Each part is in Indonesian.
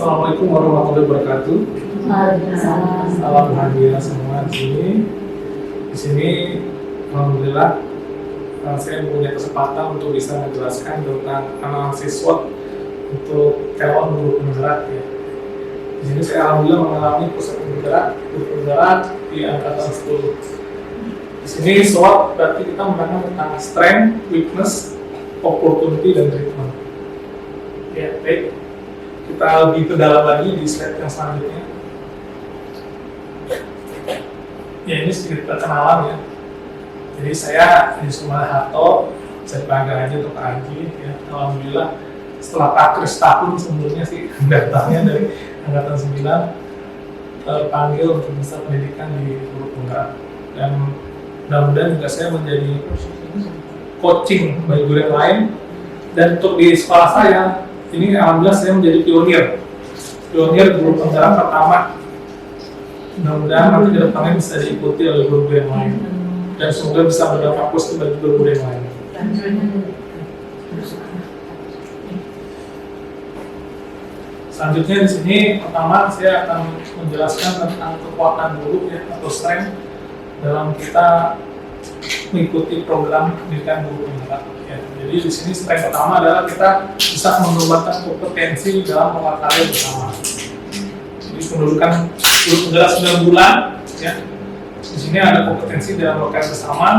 Assalamualaikum warahmatullahi wabarakatuh. Waalaikumsalam. Salam bahagia semua di sini. Di sini, alhamdulillah, saya punya kesempatan untuk bisa menjelaskan tentang analisis SWOT untuk calon guru penggerak ya. Di sini saya alhamdulillah mengalami pusat guru penggerak di angkatan 10. Di sini SWOT berarti kita menerangkan tentang strength, weakness, opportunity, dan treatment. Ya, baik. Kita lebih ke dalam lagi di slide yang selanjutnya. Ya, ini sedikit perkenalan ya. Jadi saya di Sumaharto, saya panggil aja untuk Pak Haji ya. Alhamdulillah setelah takris tahun sebelumnya sih datangnya dari angkatan 9 terpanggil untuk bisa pendidikan di guru penggerak, dan mudah-mudahan juga saya menjadi coaching bagi guru yang lain. Dan untuk di sekolah saya ini alhamdulillah saya menjadi pionir guru penggerak pertama. Mudah-mudahan nanti ke depannya bisa diikuti oleh guru-guru yang lain dan semoga bisa berdampak positif bagi guru-guru yang lain. Selanjutnya di sini pertama saya akan menjelaskan tentang kekuatan guru ya, atau strength dalam kita mengikuti program pendidikan guru penggerak. Ya, jadi di sini strength pertama adalah kita bisa mengembangkan kompetensi dalam melakukan karya bersama. Jadi pendudukan guru penggerak 9 bulan, ya. Di sini ada kompetensi dalam melakukan bersama.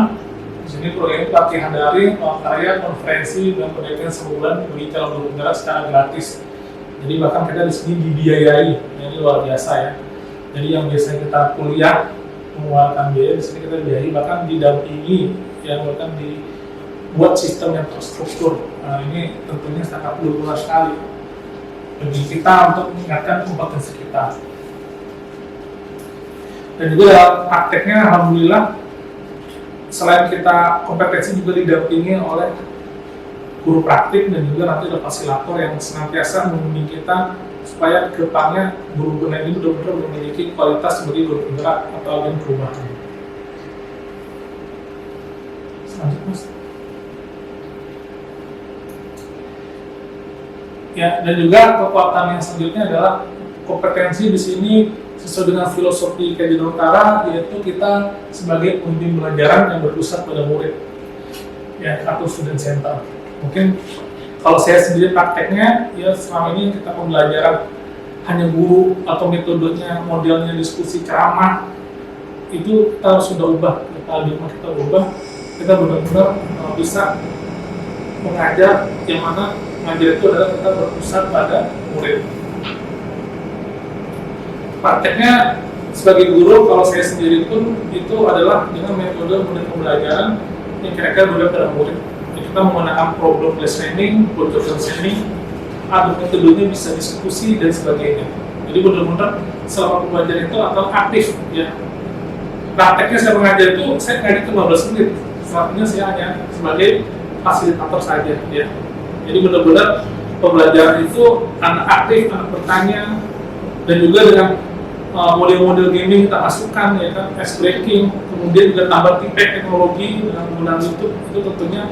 Di sini program pelatihan daring, karya, konferensi, dan pendidikan sebulan bagi calon guru penggerak secara gratis. Jadi bahkan kita di sini dibiayai, ini luar biasa ya. Jadi yang biasanya kita kuliah mengeluarkan biaya, di sini kita dibiayai, bahkan didampingi, yang bahkan dibuat sistem yang terstruktur. Nah, ini tentunya sangat berguna sekali bagi kita untuk meningkatkan kompetensi kita. Dan juga dalam prakteknya alhamdulillah selain kita kompetensi juga didampingi oleh guru praktik dan juga nanti ada fasilitator yang senantiasa membimbing kita supaya ke depannya guru-guru ini benar-benar memiliki kualitas sebagai guru penggerak atau agen perubahan. Selanjutnya. Ya, dan juga kekuatan yang selanjutnya adalah kompetensi di sini sesuai dengan filosofi Kajian Utara, yaitu kita sebagai pembimbing pembelajaran yang berpusat pada murid, ya, atau student center. Mungkin kalau saya sendiri prakteknya, ya selama ini kita pembelajaran hanya guru atau metodenya, modelnya diskusi ceramah, itu kita sudah ubah, kita ubah, kita benar-benar bisa mengajar, yang mana mengajar itu adalah kita berpusat pada murid. Prakteknya sebagai guru, kalau saya sendiri pun itu adalah dengan metode pembelajaran yang kira-kira berbeda pada murid. Kita menggunakan problem based learning, project training, atau metodenya bisa diskusi dan sebagainya. Jadi benar-benar selama pembelajaran itu atau aktif ya. Prakteknya saya mengajar itu saya ngajar 15 menit. Selanjutnya saya hanya sebagai fasilitator saja ya. Jadi benar-benar pembelajaran itu anak aktif, anak bertanya, dan juga dengan model-model gaming kita masukkan ya kan, ice breaking, kemudian juga tambah feedback teknologi dengan penggunaan YouTube, itu tentunya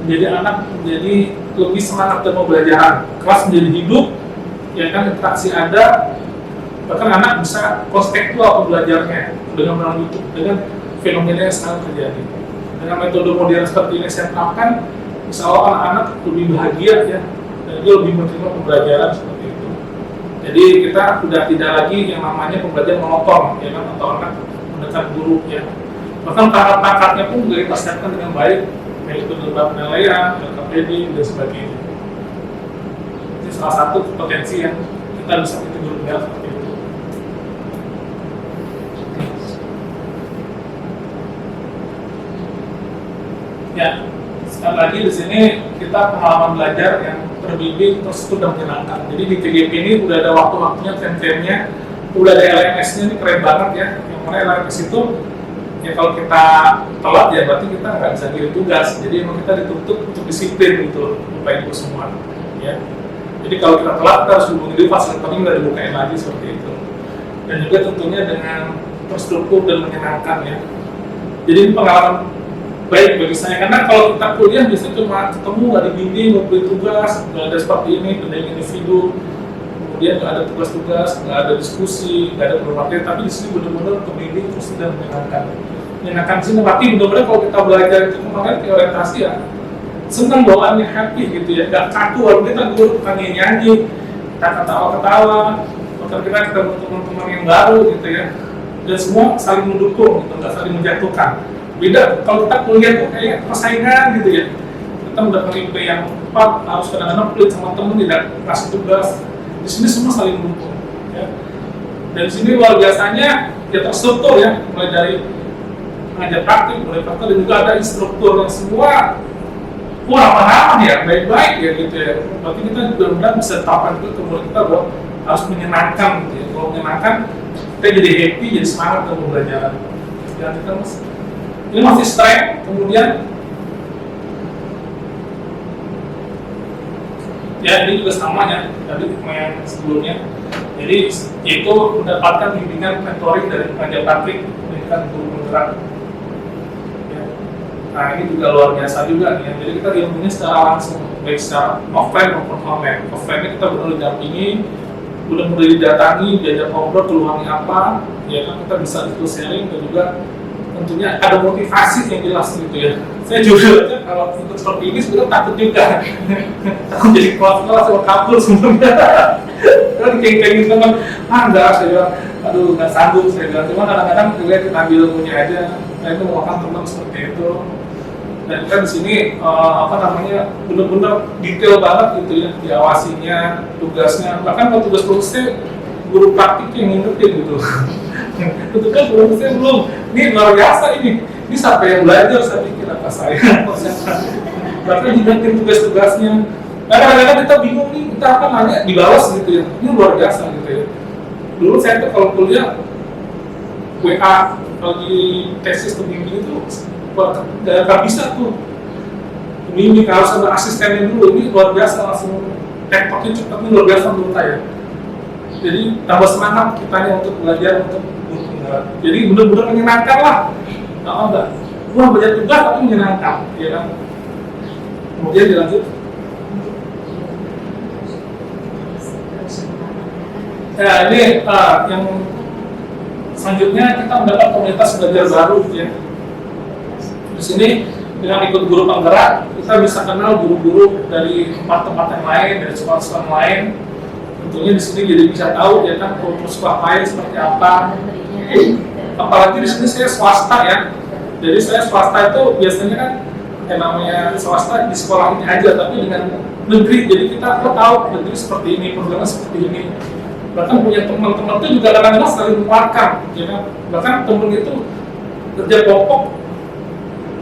menjadi anak menjadi lebih semangat dalam pembelajaran, kelas menjadi hidup, ya kan, interaksi ada, bahkan anak bisa konstektual pembelajarnya dengan melalui YouTube, dengan fenomena yang sekarang terjadi. Dengan metode modern seperti ini saya terapkan, insya Allah anak-anak lebih bahagia ya, dan dia lebih menerima pembelajaran seperti itu. Jadi kita sudah tidak lagi yang namanya pembelajaran monoton, ya kan, atau anak mendekat guru ya. Bahkan perangkat-perangkatnya pun juga kita siapkan dengan baik, yaitu beberapa penilaian, LKPD, dan sebagainya. Ini salah satu potensi yang kita bisa kategorikan seperti itu. Ya, sekali lagi di sini kita pengalaman belajar yang terbimbing terus itu dan menyenangkan. Jadi di TGP ini udah ada waktu-waktunya, time-time-nya, udah ada LMS-nya, ini keren banget ya. Yang mana LMS itu ya kalau kita telat ya berarti kita nggak bisa kirim tugas. Jadi emang kita dituntut untuk disiplin gitu, Bapak Ibu semua ya. Jadi kalau kita telat kita harus hubungi dulu fasilitatornya, nggak dibukain lagi seperti itu. Dan juga tentunya dengan terstruktur dan menyenangkan ya. Jadi ini pengalaman baik bagi saya, karena kalau kita kuliah biasanya cuma ketemu, nggak dibimbing, nggak beri tugas, nggak ada seperti ini, pendamping individu, kemudian nggak ada tugas-tugas, nggak ada diskusi, nggak ada materi, tapi di sini benar-benar pembimbing terus dan menyenangkan sih. Tapi benar-benar kalau kita belajar itu kemarin di orientasi ya senang bawaannya, happy gitu ya, nggak kaku. Walaupun kita guru bukan nyanyi, kita ketawa-ketawa, bahkan kita ketemu teman-teman yang baru gitu ya, dan semua saling mendukung gitu, nggak saling menjatuhkan. Beda kalau kita kuliah tuh kayak persaingan gitu ya, kita mendapatkan IP yang tepat, harus kadang-kadang pelit sama teman, tidak kasih tugas. Di sini semua saling mendukung ya. Dan di sini luar biasanya ya terstruktur ya, mulai dari mengajar praktik, mulai praktik, dan juga ada instruktur yang semua ramah-ramah ya, baik-baik ya gitu ya. Berarti kita benar-benar bisa terapkan itu ke murid kita bahwa harus menyenangkan gitu ya. Kalau menyenangkan, kita jadi happy, jadi semangat dalam pembelajaran. Ya, kita ini masih strength, kemudian ya ini juga sama ya, tadi yang sebelumnya. Jadi itu mendapatkan bimbingan mentoring dari pengajar praktik, pendidikan guru penggerak. Nah ini juga luar biasa juga nih ya. Jadi kita ilmunya secara langsung, baik secara offline maupun online. Offline kita benar didampingi, benar-benar didatangi, diajak ngobrol, keluhannya apa, ya kan kita bisa itu sharing, dan juga tentunya ada motivasi yang jelas gitu ya. Saya juga kalau untuk seperti ini sebenarnya takut juga, takut jadi kelas-kelas sama kabur sebenarnya. Kan kayak teman, enggak, saya bilang, aduh nggak sanggup, saya bilang. Cuma kadang-kadang kita ambil ilmunya aja, nah itu mau makan teman seperti itu. Dan kita di sini benar-benar detail banget gitu ya, diawasinya, tugasnya. Bahkan kalau tugas prosesnya guru praktik yang ngingetin gitu. Itu kan prosesnya belum. Ini luar biasa ini. Ini siapa yang belajar, saya pikir apa saya. Bahkan diingetin tugas-tugasnya. Nah, kadang-kadang kita bingung nih, kita akan nanya dibalas gitu ya. Ini luar biasa gitu ya. Dulu saya tuh kalau kuliah WA lagi tesis pembimbing itu nggak bisa tuh. Ini harus ada asistennya dulu. Ini luar biasa, langsung tektoknya cepat, ini luar biasa menurut saya. Jadi tambah semangat kitanya untuk belajar, untuk penggerak. Jadi benar-benar menyenangkan lah. Enggak, wah banyak tugas tapi menyenangkan, ya kan. Kemudian dilanjut. Ya ini yang selanjutnya kita mendapat komunitas belajar baru ya. Di sini dengan ikut guru penggerak kita bisa kenal guru-guru dari tempat-tempat yang lain, dari sekolah-sekolah yang lain. Tentunya di sini jadi bisa tahu ya kan kultur sekolah lain seperti apa. Apalagi di sini saya swasta ya. Jadi saya swasta itu biasanya kan namanya swasta di sekolah ini aja, tapi dengan negeri. Jadi kita tahu negeri seperti ini, programnya seperti ini. Bahkan punya teman-teman itu juga kadang-kadang saling menguatkan, ya kan? Bahkan teman itu kerja kelompok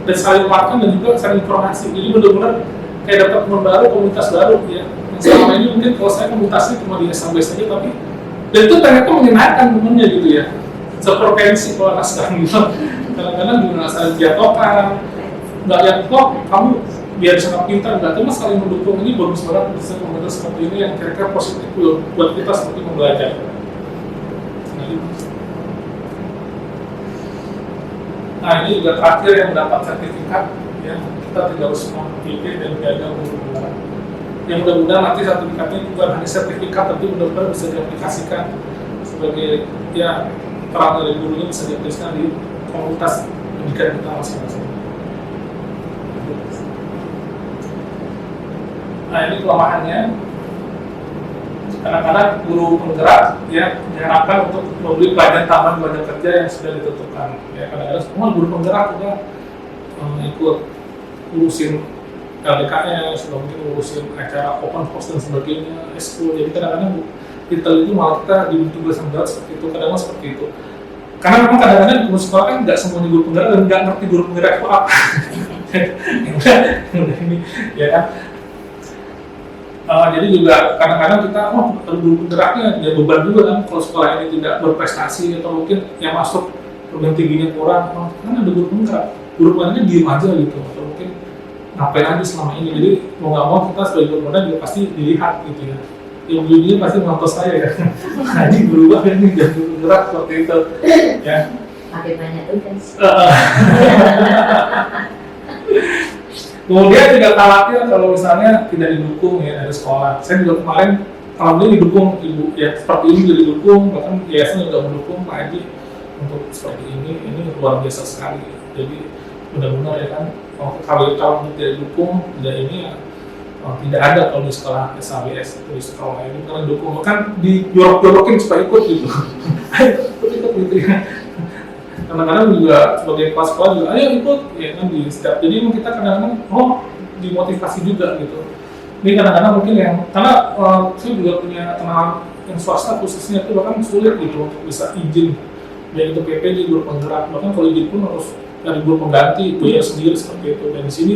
dan saling menguatkan dan juga saling informasi. Jadi benar-benar kayak dapat teman baru, komunitas baru, ya. Yang selama ini mungkin kalau saya komunitasnya cuma di SMB saja, tapi dan itu ternyata menyenangkan temennya gitu ya. Sefrekuensi kalau anak sekarang gitu. Kadang-kadang juga saling jatuhkan, nggak yang kok kamu biar bisa pintar, nggak cuma saling mendukung. Ini bagus banget bisa komunitas seperti ini yang kira-kira positif buat kita seperti membelajar. Nah ini juga terakhir yang mendapat sertifikat ya, kita tidak harus memiliki dan menjaga guru-guru. Yang mudah-mudahan nanti sertifikatnya bukan hanya sertifikat, tapi benar-benar bisa diaplikasikan sebagai ya peran dari gurunya bisa diaplikasikan di komunitas pendidikan kita masing-masing. Nah ini kelemahannya, kadang-kadang guru penggerak ya diharapkan untuk membeli pelajaran tambahan pelajaran kerja yang sudah ditentukan. Ya kadang-kadang semua guru penggerak juga ikut urusin LDKS, mungkin urusin acara open house dan sebagainya, eskul. Jadi kadang-kadang kita itu malah kita ditugasan berat seperti itu, kadang-kadang seperti itu. Karena memang kadang-kadang di sekolah kan nggak semuanya guru penggerak dan nggak ngerti guru penggerak itu apa. Ini ya kan. Jadi juga kadang-kadang kita guru penggeraknya ya beban juga kan kalau sekolah ini tidak berprestasi atau mungkin yang masuk perguruan tingginya kurang, kan ada guru penggerak. Guru penggeraknya diem aja gitu atau mungkin ngapain aja selama ini. Jadi mau nggak mau kita sebagai guru penggerak juga pasti dilihat gitu ya. Yang dulunya pasti menonton saya ya. Nah ini guru banget nih jadi guru penggerak seperti itu. Ya. Makin banyak tugas. Kemudian juga khawatir kalau misalnya tidak didukung ya dari sekolah. Saya juga kemarin alhamdulillah didukung ibu ya, seperti ini juga didukung, bahkan yayasan juga mendukung Pak Haji untuk seperti ini luar biasa sekali. Jadi benar-benar ya kan, kalau tidak didukung, tidak ini ya, tidak ada kalau di sekolah SHBS itu di sekolah ini karena dukung, bahkan dijorok-jorokin supaya ikut gitu. Ayo ikut gitu ya. Kadang-kadang juga sebagai kelas sekolah juga ayo ikut ya kan di setiap, jadi emang kita kadang-kadang dimotivasi juga gitu. Ini kadang-kadang mungkin yang karena saya juga punya kenalan yang swasta khususnya itu bahkan sulit gitu untuk bisa izin, baik itu PPJ, guru penggerak, bahkan kalau izin pun harus dari guru pengganti itu ya sendiri seperti itu. Dan di sini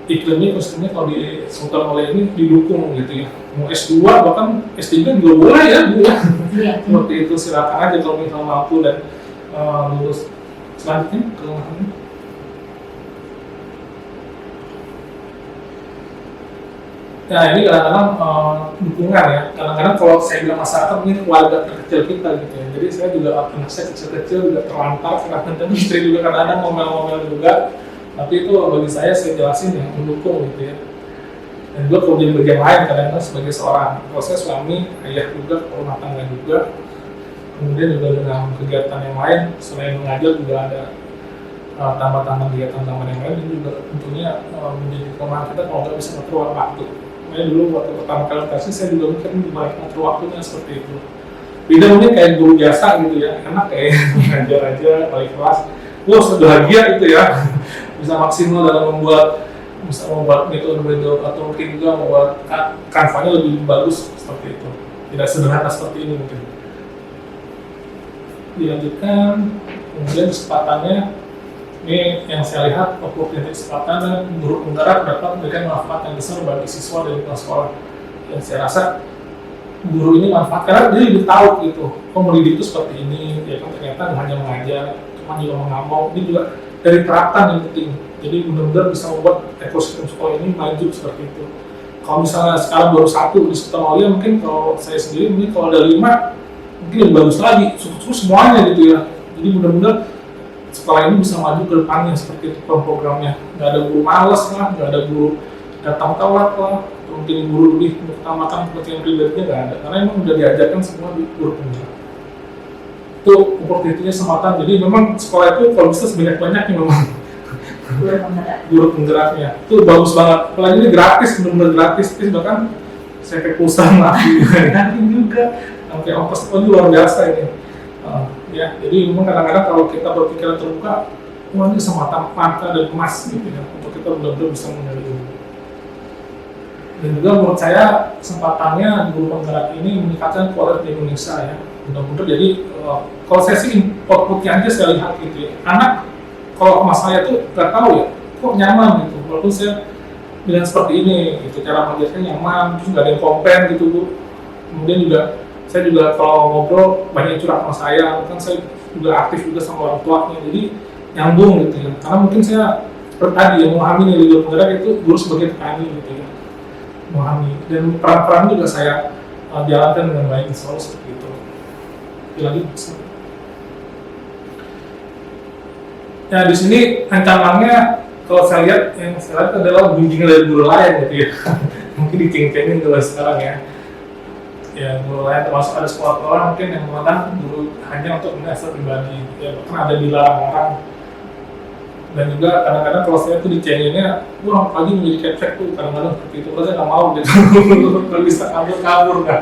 iklimnya khususnya kalau di Sultan oleh ini didukung gitu ya, mau S2 bahkan S3 juga boleh ya Bu ya. Seperti itu, silakan aja kalau misalnya mampu dan lulus. Selanjutnya ke ini. Nah ini kadang-kadang dukungan ya, kadang-kadang kalau saya bilang masyarakat ini keluarga terkecil kita gitu ya. Jadi saya juga anak saya kecil-kecil juga terlantar, kadang-kadang istri juga kadang-kadang ngomel-ngomel juga. Tapi itu bagi saya jelasin ya, mendukung gitu ya. Dan juga kalau jadi bagian lain kadang-kadang sebagai seorang, kalau saya suami, ayah juga, rumah tangga juga. Kemudian juga dengan kegiatan yang lain, selain mengajar juga ada tambah-tambah kegiatan tambahan yang lain, dan juga tentunya menjadi kelemahan kita kalau nggak bisa ngatur waktu. Makanya dulu waktu pertama kali kasih saya juga mikir gimana ngatur waktunya seperti itu. Beda mungkin kayak guru biasa gitu ya, enak kayak ngajar aja, balik kelas, wah sudah bahagia gitu ya, bisa maksimal dalam bisa membuat metode atau mungkin juga membuat kanvanya lebih bagus seperti itu. Tidak sederhana seperti ini mungkin. Dilanjutkan, kemudian kesempatannya ini yang saya lihat oportunitas kesempatan dan guru penggerak dapat memberikan manfaat yang besar bagi siswa dari sekolah. Dan saya rasa guru ini manfaat karena dia lebih tahu gitu, mendidik itu seperti ini, ya kan ternyata hanya mengajar, cuma juga mengamau, ini juga dari terapkan yang penting. Jadi benar-benar bisa membuat ekosistem sekolah ini maju seperti itu. Kalau misalnya sekarang baru 1 di Sultan Aulia, mungkin kalau saya sendiri mungkin kalau ada 5 mungkin lebih bagus lagi, terus semuanya gitu ya. Jadi benar-benar sekolah ini bisa maju ke depannya seperti itu programnya. Nggak ada guru malas lah, nggak ada guru datang telat lah, mungkin guru lebih mengutamakan kepentingan pribadinya nggak ada, karena emang udah diajarkan semua di guru penggerak. Itu oportunitinya kesempatan. Jadi memang sekolah itu kalau bisa sebanyak-banyaknya memang guru penggeraknya itu bagus banget. Apalagi ini gratis, benar-benar gratis, bahkan saya pakai pulsa lagi juga, sampai ongkos itu luar biasa ini. Ya, jadi memang kadang-kadang kalau kita berpikiran terbuka, ini kesempatan langka dan emas gitu ya, untuk kita benar-benar bisa mengenali ilmu. Dan juga menurut saya kesempatannya guru penggerak ini meningkatkan kualitas di Indonesia ya. Mudah-mudahan jadi kalau saya sih outputnya aja saya lihat gitu ya. Anak kalau mas saya tuh nggak tahu ya, kok nyaman gitu. Walaupun saya bilang seperti ini, gitu cara mengajarnya nyaman, terus nggak ada yang komplain gitu Bu. Kemudian juga saya juga kalau ngobrol banyak curhat sama saya, kan saya juga aktif juga sama orang tuanya, jadi nyambung gitu ya. Karena mungkin saya seperti tadi yang memahami nih guru penggerak itu guru sebagai petani gitu ya, memahami dan peran-peran juga saya jalankan dengan baik, selalu seperti itu. Lagi ya di sini ancamannya kalau saya lihat yang saya lihat adalah bimbingan dari guru lain gitu ya. Mungkin diceng-cengin kalau sekarang ya. Ya guru lain termasuk ada sekolah-sekolah mungkin yang mengatakan guru hanya untuk mengasah pribadi, ya bahkan ada dilarang orang. Dan juga kadang-kadang kalau saya tuh dicenginnya, wah pagi menjadi kepek tuh kadang-kadang seperti itu, kalau saya nggak mau gitu, kalau bisa kabur nggak.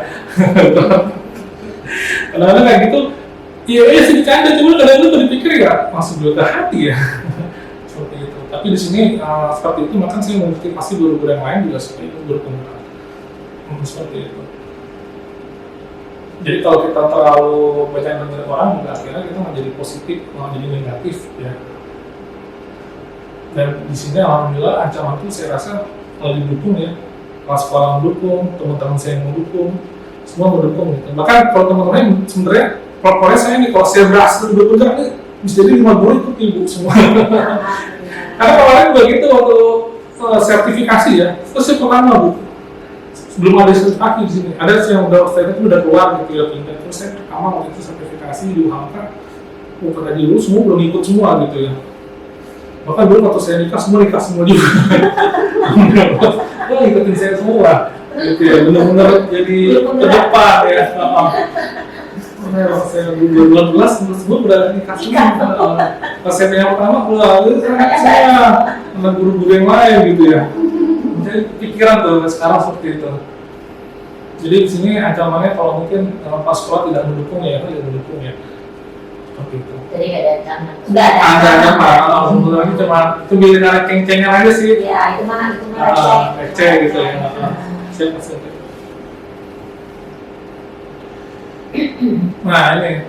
Kadang-kadang kayak gitu, iya sih bercanda, cuma kadang-kadang tuh dipikir ya masuk juga ke hati ya. Seperti itu. Tapi di sini seperti itu, maka saya mengerti pasti guru-guru yang lain juga seperti itu, guru penggerak. Seperti itu. Jadi kalau kita terlalu banyak dengan orang, akhirnya kita menjadi positif, malah jadi negatif ya. Dan di sini alhamdulillah ancaman itu saya rasa didukung ya, kelas sekolah mendukung, teman-teman saya mendukung, semua mendukung gitu. Bahkan kalau teman-teman sebenarnya propornya saya nih, kalau saya berhasil bergerak nih bisa jadi 5 guru ikut ibu semua. Karena kemarin begitu waktu sertifikasi ya, terus saya pertama Bu, belum ada sertifikasi di sini. Ada yang udah keluar gitu ya pindah. Terus saya pertama waktu itu sertifikasi di UHAMKA, kata dulu semua belum ikut semua gitu ya. Bahkan dulu waktu saya nikah semua juga. Wah ikutin saya semua. Gitu ya, benar-benar jadi ke depan ya. Saya 2012 tersebut berada di kasus. Pas saya yang pertama keluar itu saya sama guru-guru yang lain gitu ya. Jadi pikiran tuh sekarang seperti itu. Jadi di sini ancamannya kalau mungkin pas sekolah tidak mendukung ya, seperti itu. Jadi nggak ada ancaman. Nggak ada Ancaman, alhamdulillah ini cuma itu bilang ceng-cengan aja sih. Ya itu mah Receh gitu ya. Saya pasti. Nah ini,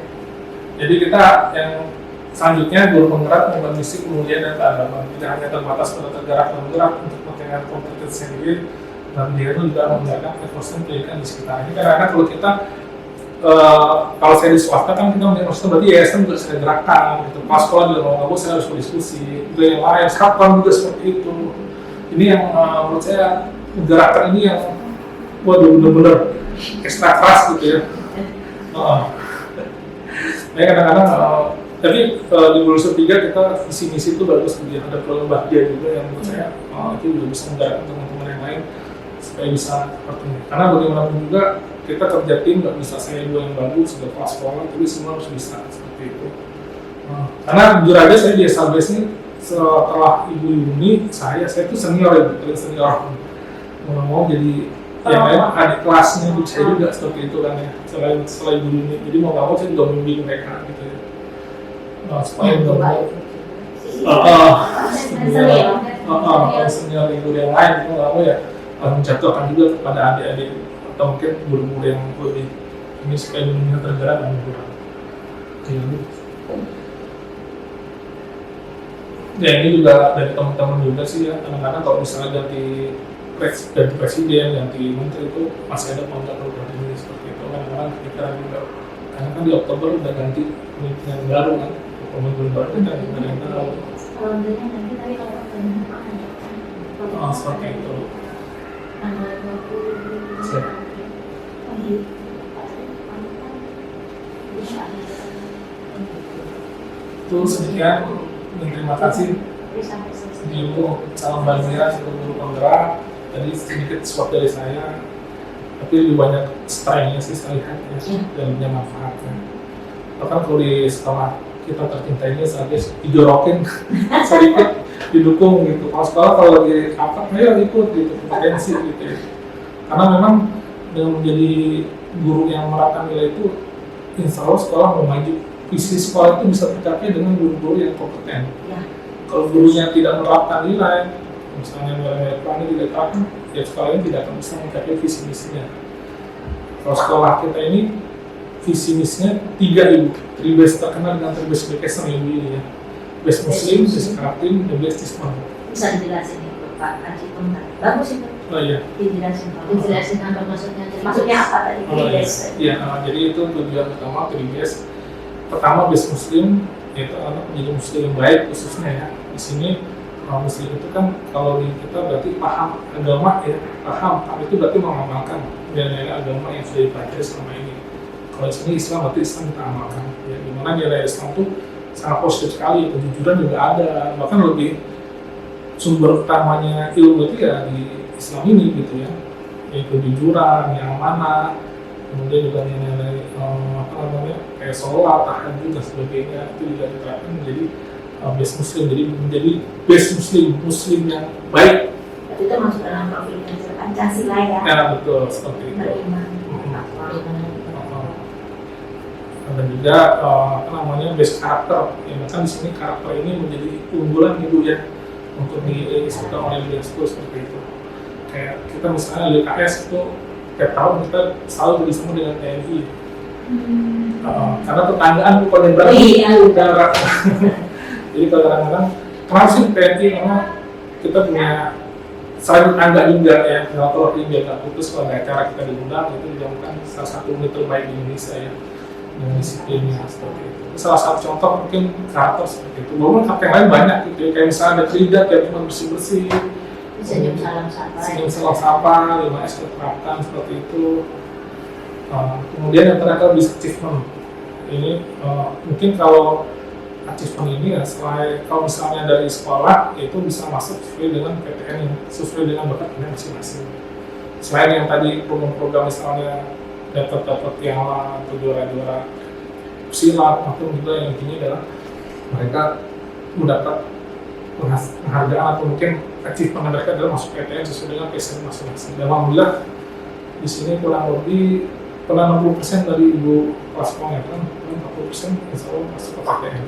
jadi kita yang selanjutnya guru penggerak membangun misi kemudian dan keagamaan, tidak hanya terbatas pada tergerak dan bergerak untuk kepentingan kompetensi sendiri, dan dia itu juga menggunakan ekosistem pendidikan di sekitarnya. Karena kalau kita kalau saya di swasta kan kita melihat ekosistem berarti yayasan juga saya gerakan, gitu. Pas sekolah juga mau ngabur saya harus berdiskusi, itu yang lain, satpam juga seperti itu. Ini yang menurut saya gerakan ini yang waduh bener-bener ekstra keras gitu ya. Nah, kadang-kadang tapi di Bulusur 3 kita visi misi itu bagus gitu ya. Ada program bahagia juga yang menurut saya itu juga bisa menggerakkan teman-teman yang lain supaya bisa seperti ini. Karena bagaimanapun juga kita kerja tim nggak bisa saya dua yang bagus sudah kelas sekolah, tapi semua harus bisa seperti itu. Karena jujur aja saya di SLBS ini setelah Ibu Yuni saya itu senior ya, paling senior. Mau jadi yang lain adik kelasnya ibu saya juga seperti itu kan ya, selain Ibu Yuni. Jadi mau nggak mau saya juga membimbing mereka gitu ya. Supaya senior ibu yang lain itu nggak mau ya menjatuhkan juga kepada adik-adik atau mungkin guru-guru yang lebih ini supaya dunia tergerak dan bergerak. Ya ini juga dari teman-teman juga sih ya, kadang-kadang kalau misalnya ganti presiden, ganti menteri itu masih ada program ini seperti itu. Kadang-kadang kita juga, karena kan di Oktober udah ganti pemimpinan baru kan, pemimpinan baru kita ada yang tahu. Alhamdulillah nanti tapi kalau Seperti itu. tanggal 20 Itu sekian, terima kasih Ibu, salam bahagia untuk guru penggerak. Tadi sedikit swap dari saya, tapi lebih banyak stylenya sih saya lihat ya, dan punya manfaatnya. Bahkan kalau di sekolah kita tercinta ini saya dijorokin, saya ikut didukung gitu. Kalau sekolah kalau lagi rapat, ayo ikut gitu, kompetensi gitu ya. Karena memang dengan menjadi guru yang menerapkan nilai itu, insya Allah sekolah mau maju. Visi sekolah itu bisa tercapai dengan guru-guru yang kompeten. Ya. Kalau gurunya tidak menerapkan nilai, misalnya nilai planning tidak terapkan, ya sekolah ini tidak akan bisa mencapai visi misinya. Kalau sekolah kita ini visi misinya 3 ibu, 3 base terkenal dengan 3 base BKS ibu ini ya. Base Muslim, base Karatim, dan base Islam. Bisa dijelasin itu Pak Haji Komentar. Bagus itu. Oh iya. Dijelasin apa maksudnya. Maksudnya apa tadi? Iya, jadi itu tujuan utama 3 base. Pertama base Muslim, yaitu anak menjadi Muslim yang baik khususnya ya. Di sini Muslim itu kan kalau di kita berarti paham agama ya, paham itu berarti mengamalkan nilai agama yang sudah dipelajari selama ini. Kalau di sini Islam berarti Islam kita amalkan. Ya, dimana nilai Islam itu sangat positif sekali, kejujuran juga ada, bahkan lebih sumber utamanya ilmu itu ya di Islam ini gitu ya, yaitu kejujuran, yang amanah, kemudian juga nilai kayak sholat, tahajud dan sebagainya itu juga diterapkan menjadi base Muslim, jadi menjadi base Muslim yang baik. Itu masuk dalam profil Pancasila ya. Ya betul seperti itu. Dan juga base karakter, ya bahkan di sini karakter ini menjadi unggulan ibu ya untuk disebutkan oleh beliau seperti itu. Kayak kita misalnya LKS itu tiap tahun kita selalu bersama dengan TNI. Karena tetanggaan bukan yang berarti jadi kadang-kadang kenapa sih TNI, karena kita punya selain tetangga juga ya, kalau biar tak putus kalau ada acara kita diundang itu dijadikan salah satu unit terbaik di Indonesia ya, dengan disiplinnya seperti itu. Salah satu contoh mungkin karakter seperti itu. Walaupun karakter yang lain banyak gitu ya, kayak misalnya ada Tridat yang cuma bersih-bersih, senyum salam sapa, 5S terapkan seperti itu. Kemudian yang terakhir bisa achievement. Ini mungkin kalau achievement ini ya, selain kalau misalnya dari sekolah itu bisa masuk sesuai dengan PTN, sesuai dengan bakat masing-masing. selain yang tadi program-program misalnya dapat piala atau juara-juara silat maupun juga yang intinya adalah mereka mendapat penghargaan atau mungkin achievement mereka adalah masuk PTN sesuai dengan passion masing-masing. Dan alhamdulillah di sini kurang lebih 60% dari ibu kelas ya kan, 40% insya Allah masuk ke PTN.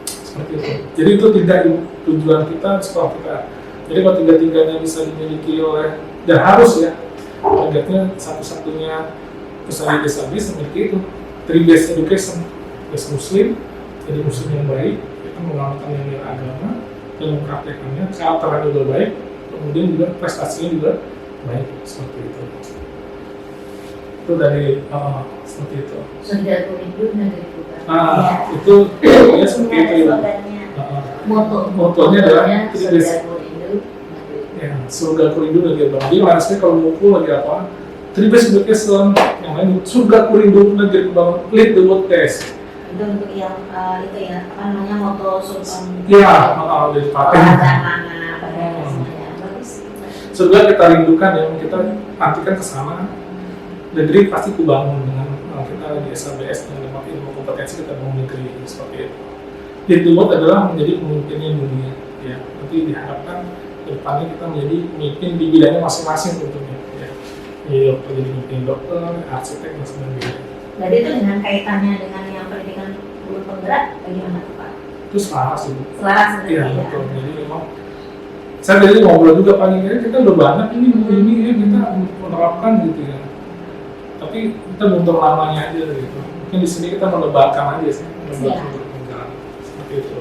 Seperti itu. Jadi itu tidak tujuan kita sekolah kita. Jadi kalau tiga-tiganya bisa dimiliki oleh, dan harus ya, targetnya satu-satunya peserta disabilitas memiliki itu 3 base education, base muslim, jadi muslim yang baik, kita mengamalkan nilai agama dan mempraktekannya, karakternya juga baik, kemudian juga prestasinya juga baik, seperti itu. Itu dari seperti itu. Sudah kurikulum negeri juga. Itu ya seperti itu. Motonya adalah surga kurindu negeri Bang. Jadi maksudnya kalau mukul lagi apa? 3 base education, yang lain surga kurindu negeri Bang. Lead the world test. Itu untuk yang itu ya, apa namanya, moto sultan. Iya, dari paten. Surga kita rindukan ya, kita nantikan ke sana. Negeri pasti kubangun dengan kita di SABS dengan ilmu kompetensi kita bangun negeri seperti itu. Lead the world adalah menjadi pemimpinnya dunia. Ya, nanti diharapkan kedepannya kita menjadi pemimpin di bidangnya masing-masing tentunya. Ya, jadi pemimpin dokter, arsitek dan sebagainya. Jadi itu dengan kaitannya dengan yang pendidikan guru penggerak bagaimana tuh Pak? Itu selaras itu. Selaras seperti Iya ya. betul. Jadi memang saya dari ngobrol juga pagi kita udah banyak ini ya kita menerapkan gitu ya. Tapi kita belum terlalu lamanya aja gitu. Mungkin di sini kita melebarkan aja sih, melebarkan guru penggerak seperti itu.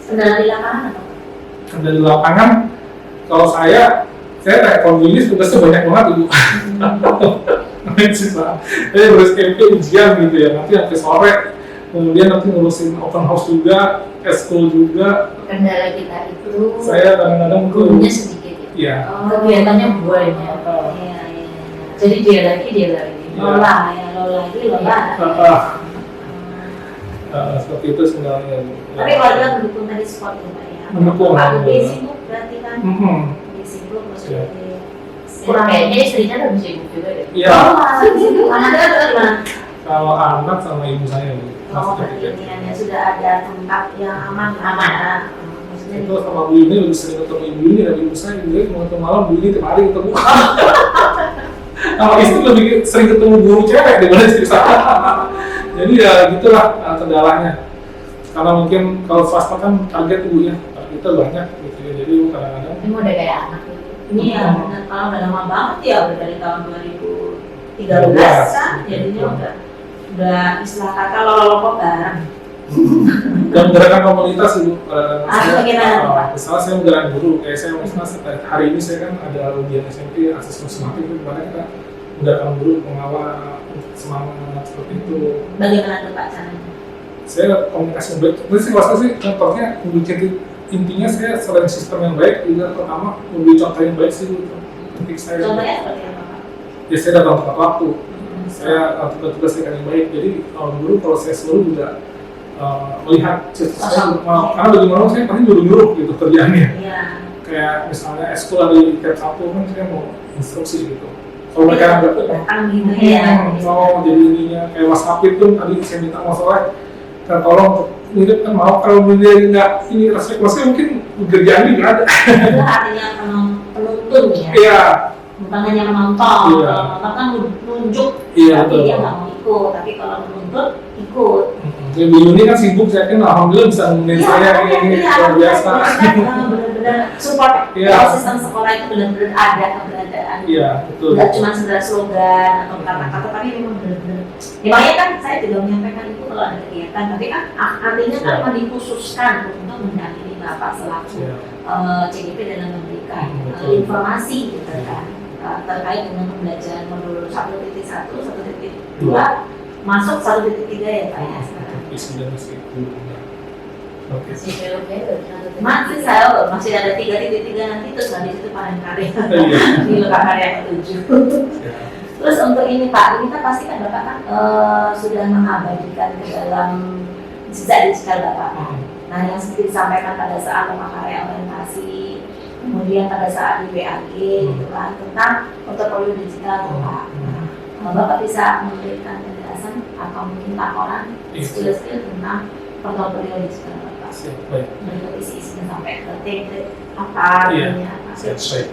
Kendala di lapangan atau? Kendala di lapangan, kalau saya kayak konvilis tugasnya banyak banget ibu. Saya harus SMP ujian gitu ya, nanti sampai sore, kemudian nanti ngurusin open house juga, eskul juga. Kendala kita itu Saya kadang-kadang gurunya sedikit ya. Iya. Kegiatannya banyak. Iya. Jadi dia lagi. Lola lagi. Seperti itu sebenarnya. Tapi warga mendukung tadi sport ya Pak ya. Mendukung. Pak Budi sibuk berarti kan? Budi sibuk maksudnya. Kayaknya istrinya lebih sibuk juga deh. Iya. Anaknya adalah gimana? Kalau anak sama ibu saya. Berarti ini sudah ada tempat yang aman. Maksudnya Itu sama Bu ini lebih sering ketemu ibu ini dari ibu saya juga mau ketemu malam Bu ini tiap hari ketemu. Sama istri lebih sering ketemu guru cewek daripada istri saya. Jadi ya gitulah kendalanya. Karena mungkin kalau swasta kan target ibu ya, kita banyak gitu ya. Jadi kadang-kadang Ini udah kayak anak gitu. ini ya benar, kalau udah lama banget ya, udah dari tahun 2013 kan, jadinya udah istilah kata lolok bareng. dan gerakan komunitas ibu. Bagaimana Pak? Misalnya saya menggerak guru, kayak saya misalnya hari ini saya kan ada ujian SMP asesmen semangat itu dimana kita menggerakkan guru pengawal semangat seperti itu. Bagaimana tuh Pak caranya? Saya komunikasi baik. Terus sih kalau sih contohnya intinya saya selain sistem yang baik juga pertama memberi contoh yang baik sih gitu. Ketika saya Contohnya seperti apa Pak? ya saya datang tepat waktu. Saya tugas saya yang baik. Jadi guru kalau saya selalu juga melihat saya karena bagaimana saya paling nyuruh gitu kerjaannya. Iya. Kayak misalnya eskul ada di tiap Sabtu kan saya mau instruksi gitu. Kalau mereka nggak Datang gitu ya. mau jadi ininya kayak WhatsApp itu tadi saya minta masalah kan tolong mirip kan mau kalau dia nggak ini resepsi mungkin kerjaan nggak ada. Itu artinya penuntun ya. Iya. Bukan hanya menonton. Iya. Kalau menonton kan nunjuk, Iya, tapi betul. dia nggak mau ikut. Tapi kalau menuntut ikut. Ya Bu Yuni kan sibuk, saya kan alhamdulillah bisa nemenin saya kayak ini luar biasa. Benar-benar support. Iya. Kalau sistem sekolah itu benar-benar ada keberadaan. Iya betul. Nggak cuma sekedar slogan atau kata-kata, tapi memang benar-benar. Ya makanya kan saya juga menyampaikan itu kalau ada kegiatan, tapi kan artinya kan memang dikhususkan untuk mendampingi Bapak selaku Iya. CGP dalam memberikan Betul. informasi gitu kan terkait dengan pembelajaran modul 1.1, 1.2 masuk 1.3 ya Pak ya sekarang. Isi dan isi itu. Oke. Si film-film Masih saya masih ada 3.3 nanti terus di situ panen karya Iya. di lokal karya ke-7. Ya. Terus untuk ini Pak, ini kan pasti kan Bapak kan sudah mengabadikan ke dalam jejak digital Bapak. Nah yang seperti disampaikan pada saat lokal karya orientasi, kemudian kemudian pada saat di WAG gitu kan tentang portofolio digital Bapak. Bapak bisa memberikan penjelasan atau mungkin laporan skill-skill tentang portofolio digital Bapak. Siap, baik. Berikut isi-isinya sampai ke template apa, Iya. ini apa. That's right.